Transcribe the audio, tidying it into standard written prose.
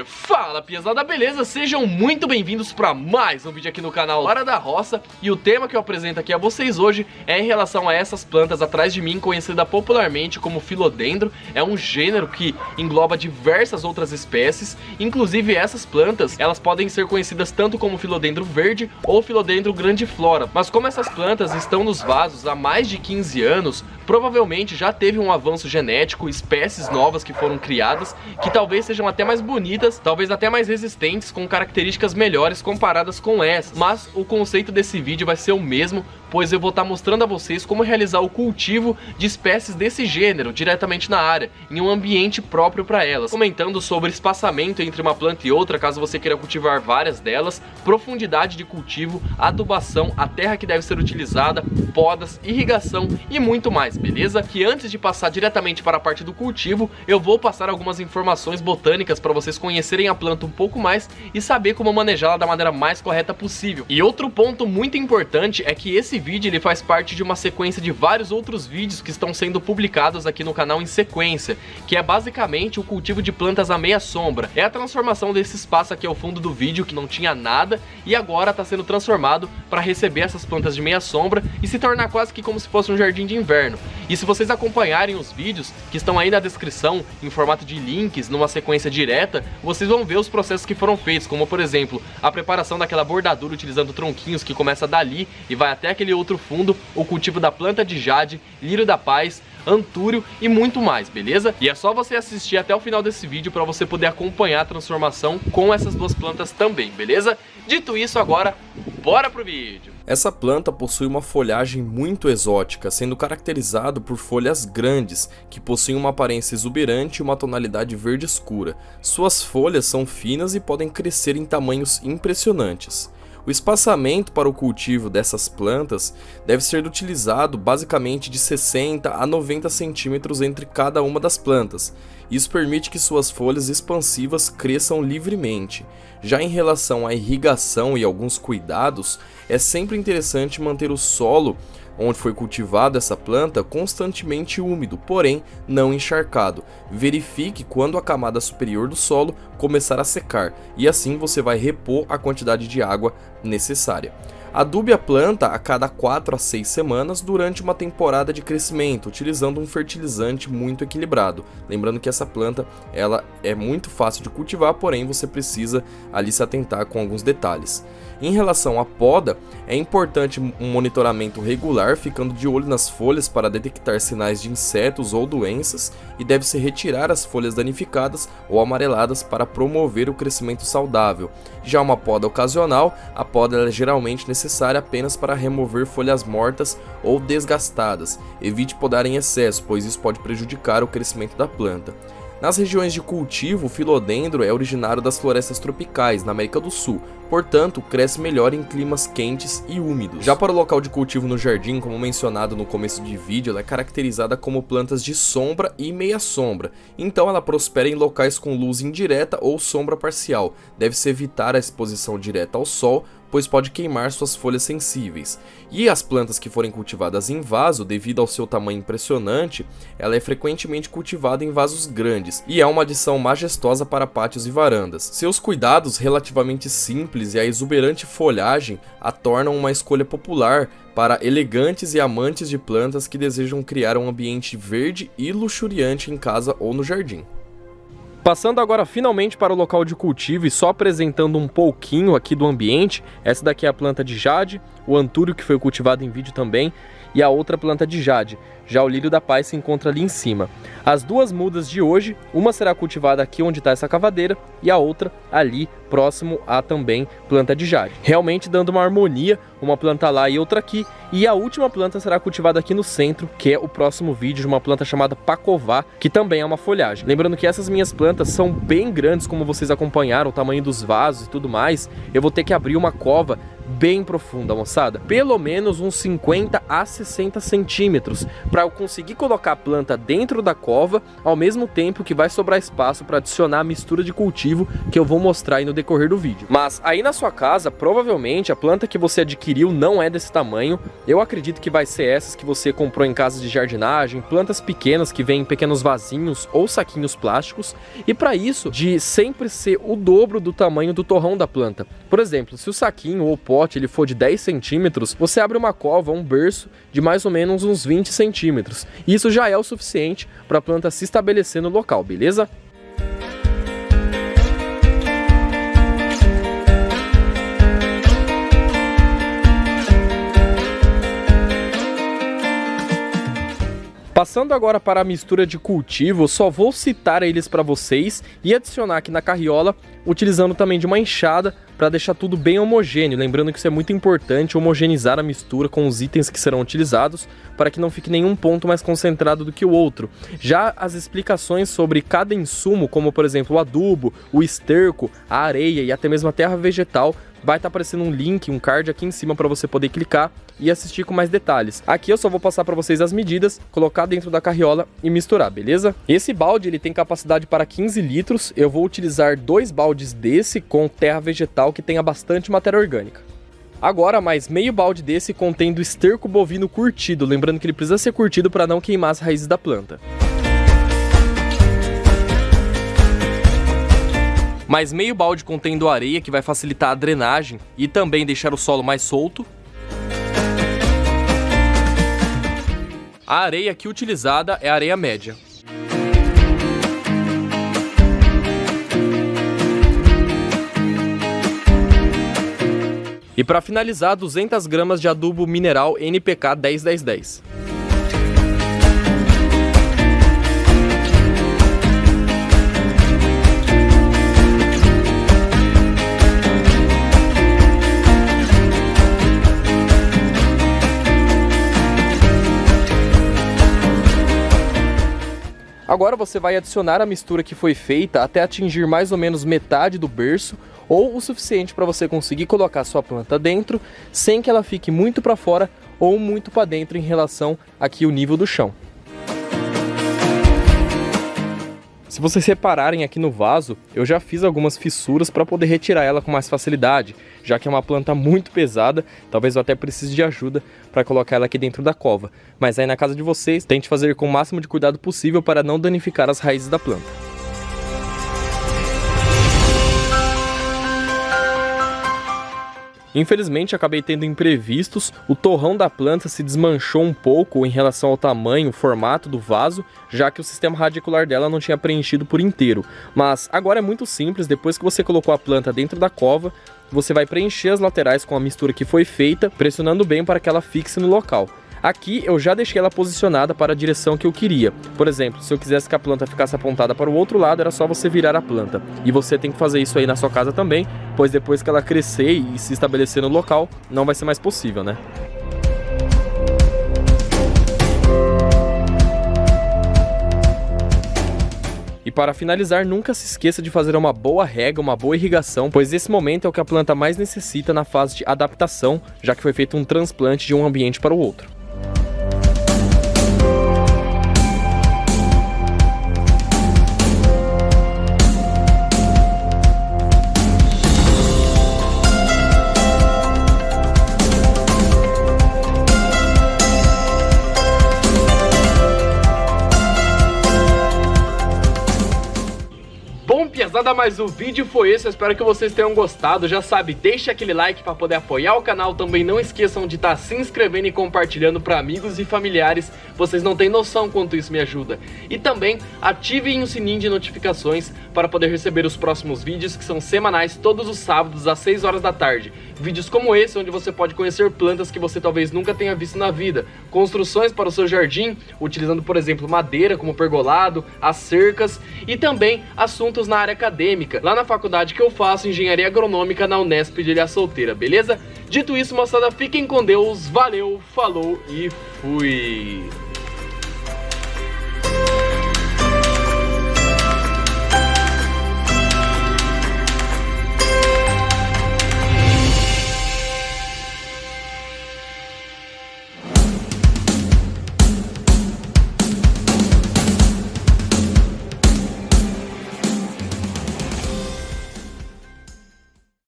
Fala piazada, beleza? Sejam muito bem-vindos para mais um vídeo aqui no canal Hora da Roça. E o tema que eu apresento aqui a vocês hoje é em relação a essas plantas atrás de mim, conhecida popularmente como Philodendron. É um gênero que engloba diversas outras espécies. Inclusive essas plantas, elas podem ser conhecidas tanto como Philodendron verde ou Philodendron grandiflora. Mas como essas plantas estão nos vasos há mais de 15 anos, provavelmente já teve um avanço genético, espécies novas que foram criadas, que talvez sejam até mais bonitas, talvez até mais resistentes, com características melhores comparadas com essas. Mas o conceito desse vídeo vai ser o mesmo, pois eu vou estar mostrando a vocês como realizar o cultivo de espécies desse gênero diretamente na área, em um ambiente próprio para elas, comentando sobre espaçamento entre uma planta e outra, caso você queira cultivar várias delas, profundidade de cultivo, adubação, a terra que deve ser utilizada, podas, irrigação e muito mais, beleza? Que antes de passar diretamente para a parte do cultivo, eu vou passar algumas informações botânicas para vocês conhecerem a planta um pouco mais e saber como manejá-la da maneira mais correta possível. E outro ponto muito importante é que esse vídeo ele faz parte de uma sequência de vários outros vídeos que estão sendo publicados aqui no canal em sequência, que é basicamente o cultivo de plantas à meia sombra. É a transformação desse espaço aqui ao fundo do vídeo, que não tinha nada, e agora está sendo transformado para receber essas plantas de meia sombra e se tornar quase que como se fosse um jardim de inverno. E se vocês acompanharem os vídeos, que estão aí na descrição, em formato de links, numa sequência direta, vocês vão ver os processos que foram feitos, como por exemplo, a preparação daquela bordadura utilizando tronquinhos que começa dali e vai até aquele outro fundo, o cultivo da planta de jade, lírio da paz, antúrio e muito mais, beleza? E é só você assistir até o final desse vídeo para você poder acompanhar a transformação com essas duas plantas também, beleza? Dito isso, agora, bora pro vídeo! Essa planta possui uma folhagem muito exótica, sendo caracterizado por folhas grandes, que possuem uma aparência exuberante e uma tonalidade verde escura. Suas folhas são finas e podem crescer em tamanhos impressionantes. O espaçamento para o cultivo dessas plantas deve ser utilizado basicamente de 60 a 90 centímetros entre cada uma das plantas. Isso permite que suas folhas expansivas cresçam livremente. Já em relação à irrigação e alguns cuidados, é sempre interessante manter o solo onde foi cultivada essa planta constantemente úmido, porém não encharcado. Verifique quando a camada superior do solo começar a secar, e assim você vai repor a quantidade de água necessária. Adube a planta a cada 4 a 6 semanas durante uma temporada de crescimento, utilizando um fertilizante muito equilibrado. Lembrando que essa planta ela é muito fácil de cultivar, porém você precisa ali se atentar com alguns detalhes. Em relação à poda, é importante um monitoramento regular, ficando de olho nas folhas para detectar sinais de insetos ou doenças, e deve-se retirar as folhas danificadas ou amareladas para promover o crescimento saudável. Já uma poda ocasional, a poda é geralmente necessária apenas para remover folhas mortas ou desgastadas. Evite podar em excesso, pois isso pode prejudicar o crescimento da planta. Nas regiões de cultivo, o Philodendron é originário das florestas tropicais, na América do Sul, portanto, cresce melhor em climas quentes e úmidos. Já para o local de cultivo no jardim, como mencionado no começo de vídeo, ela é caracterizada como plantas de sombra e meia sombra, então ela prospera em locais com luz indireta ou sombra parcial. Deve-se evitar a exposição direta ao sol, pois pode queimar suas folhas sensíveis. E as plantas que forem cultivadas em vaso, devido ao seu tamanho impressionante, ela é frequentemente cultivada em vasos grandes, e é uma adição majestosa para pátios e varandas. Seus cuidados relativamente simples e a exuberante folhagem a tornam uma escolha popular para elegantes e amantes de plantas que desejam criar um ambiente verde e luxuriante em casa ou no jardim. Passando agora finalmente para o local de cultivo e só apresentando um pouquinho aqui do ambiente, essa daqui é a planta de jade, o antúrio que foi cultivado em vídeo também, e a outra planta de jade. Já o lírio da paz se encontra ali em cima. As duas mudas de hoje, uma será cultivada aqui onde está essa cavadeira e a outra ali próximo a também planta de jade. Realmente dando uma harmonia, uma planta lá e outra aqui. E a última planta será cultivada aqui no centro, que é o próximo vídeo de uma planta chamada pacová, que também é uma folhagem. Lembrando que essas minhas plantas são bem grandes, como vocês acompanharam, o tamanho dos vasos e tudo mais. Eu vou ter que abrir uma cova bem profunda, moçada, pelo menos uns 50 a 60 centímetros, para eu conseguir colocar a planta dentro da cova, ao mesmo tempo que vai sobrar espaço para adicionar a mistura de cultivo que eu vou mostrar aí no decorrer do vídeo. Mas aí na sua casa, provavelmente a planta que você adquiriu não é desse tamanho. Eu acredito que vai ser essas que você comprou em casas de jardinagem, plantas pequenas que vêm em pequenos vasinhos ou saquinhos plásticos, e para isso de sempre ser o dobro do tamanho do torrão da planta. Por exemplo, se o saquinho ou pote ele for de 10 centímetros, você abre uma cova, um berço de mais ou menos uns 20 centímetros. E isso já é o suficiente para a planta se estabelecer no local, beleza? Passando agora para a mistura de cultivo, só vou citar eles para vocês e adicionar aqui na carriola, utilizando também de uma enxada para deixar tudo bem homogêneo. Lembrando que isso é muito importante, homogeneizar a mistura com os itens que serão utilizados, para que não fique nenhum ponto mais concentrado do que o outro. Já as explicações sobre cada insumo, como por exemplo o adubo, o esterco, a areia e até mesmo a terra vegetal, vai estar aparecendo um link, um card aqui em cima para você poder clicar e assistir com mais detalhes. Aqui eu só vou passar para vocês as medidas, colocar dentro da carriola e misturar, beleza? Esse balde ele tem capacidade para 15 litros, eu vou utilizar 2 baldes desse com terra vegetal que tenha bastante matéria orgânica. Agora mais meio balde desse contendo esterco bovino curtido, lembrando que ele precisa ser curtido para não queimar as raízes da planta. Mais meio balde contendo areia, que vai facilitar a drenagem e também deixar o solo mais solto. A areia aqui utilizada é areia média. E para finalizar, 200 gramas de adubo mineral NPK 10-10-10. Agora você vai adicionar a mistura que foi feita até atingir mais ou menos metade do berço, ou o suficiente para você conseguir colocar sua planta dentro, sem que ela fique muito para fora ou muito para dentro em relação aqui ao nível do chão. Se vocês repararem aqui no vaso, eu já fiz algumas fissuras para poder retirar ela com mais facilidade, já que é uma planta muito pesada, talvez eu até precise de ajuda para colocar ela aqui dentro da cova. Mas aí na casa de vocês, tente fazer com o máximo de cuidado possível para não danificar as raízes da planta. Infelizmente acabei tendo imprevistos, o torrão da planta se desmanchou um pouco em relação ao tamanho, formato do vaso, já que o sistema radicular dela não tinha preenchido por inteiro. Mas agora é muito simples, depois que você colocou a planta dentro da cova, você vai preencher as laterais com a mistura que foi feita, pressionando bem para que ela fixe no local. Aqui eu já deixei ela posicionada para a direção que eu queria. Por exemplo, se eu quisesse que a planta ficasse apontada para o outro lado, era só você virar a planta. E você tem que fazer isso aí na sua casa também, pois depois que ela crescer e se estabelecer no local, não vai ser mais possível, né? E para finalizar, nunca se esqueça de fazer uma boa rega, uma boa irrigação, pois esse momento é o que a planta mais necessita na fase de adaptação, já que foi feito um transplante de um ambiente para o outro. Pesada, mas o vídeo foi esse, eu espero que vocês tenham gostado. Já sabe, deixa aquele like para poder apoiar o canal, também não esqueçam de estar se inscrevendo e compartilhando para amigos e familiares, vocês não têm noção quanto isso me ajuda. E também ativem o sininho de notificações para poder receber os próximos vídeos, que são semanais, todos os sábados às 6 horas da tarde. Vídeos como esse, onde você pode conhecer plantas que você talvez nunca tenha visto na vida, construções para o seu jardim, utilizando por exemplo madeira como pergolado, as cercas, e também assuntos na área acadêmica, lá na faculdade que eu faço, Engenharia Agronômica na Unesp de Ilha Solteira, beleza? Dito isso, moçada, fiquem com Deus, valeu, falou e fui!